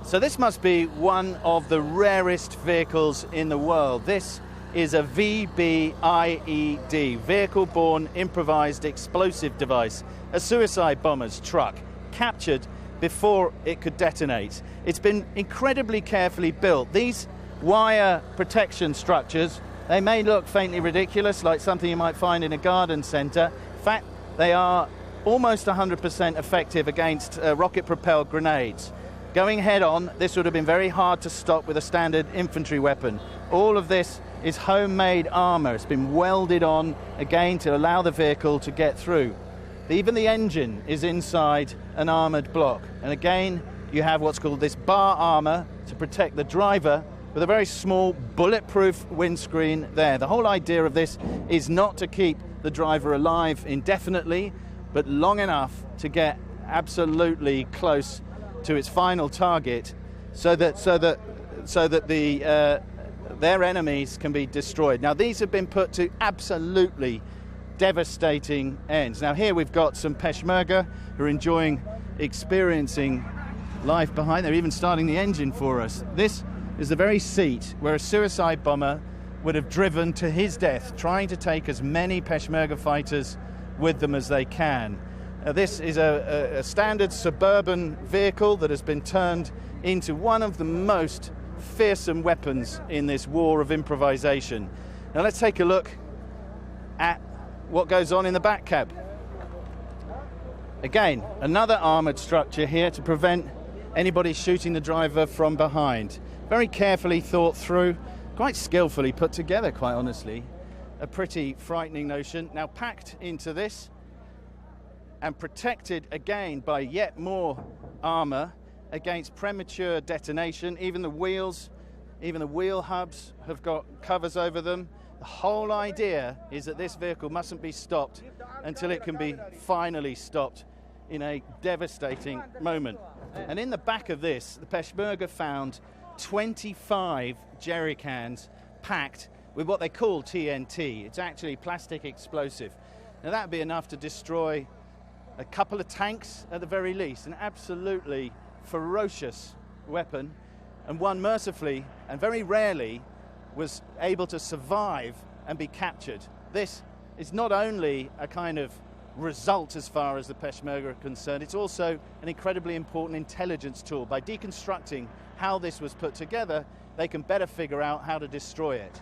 So this must be one of the rarest vehicles in the world. This is a VBIED, Vehicle-Borne Improvised Explosive Device, a suicide bomber's truck, captured before it could detonate. It's been incredibly carefully built. These wire protection structures, they may look faintly ridiculous, like something you might find in a garden centre. In fact, they are almost 100% effective against rocket-propelled grenades. Going head-on, this would have been very hard to stop with a standard infantry weapon. All of this is homemade armour. It's been welded on, again, to allow the vehicle to get through. Even the engine is inside an armoured block. And again, you have what's called this bar armour to protect the driver with a very small bulletproof windscreen there. The whole idea of this is not to keep the driver alive indefinitely, but long enough to get absolutely close to its final target, so that their enemies can be destroyed. Now, these have been put to absolutely devastating ends. Now, here we've got some Peshmerga who are experiencing life behind. They're even starting the engine for us. This is the very seat where a suicide bomber would have driven to his death, trying to take as many Peshmerga fighters with them as they can. This is a standard suburban vehicle that has been turned into one of the most fearsome weapons in this war of improvisation. Now let's take a look at what goes on in the back cab. Again, another armoured structure here to prevent anybody shooting the driver from behind. Very carefully thought through, quite skillfully put together, quite honestly. A pretty frightening notion. Now packed into this and protected again by yet more armour against premature detonation. Even the wheel hubs have got covers over them. The whole idea is that this vehicle mustn't be stopped until it can be finally stopped in a devastating moment. And in the back of this, the Peshmerga found 25 jerry cans packed with what they call TNT. It's actually plastic explosive. Now that would be enough to destroy a couple of tanks at the very least. An absolutely ferocious weapon, and one mercifully and very rarely was able to survive and be captured. This is not only a kind of result as far as the Peshmerga are concerned, it's also an incredibly important intelligence tool. By deconstructing how this was put together, they can better figure out how to destroy it.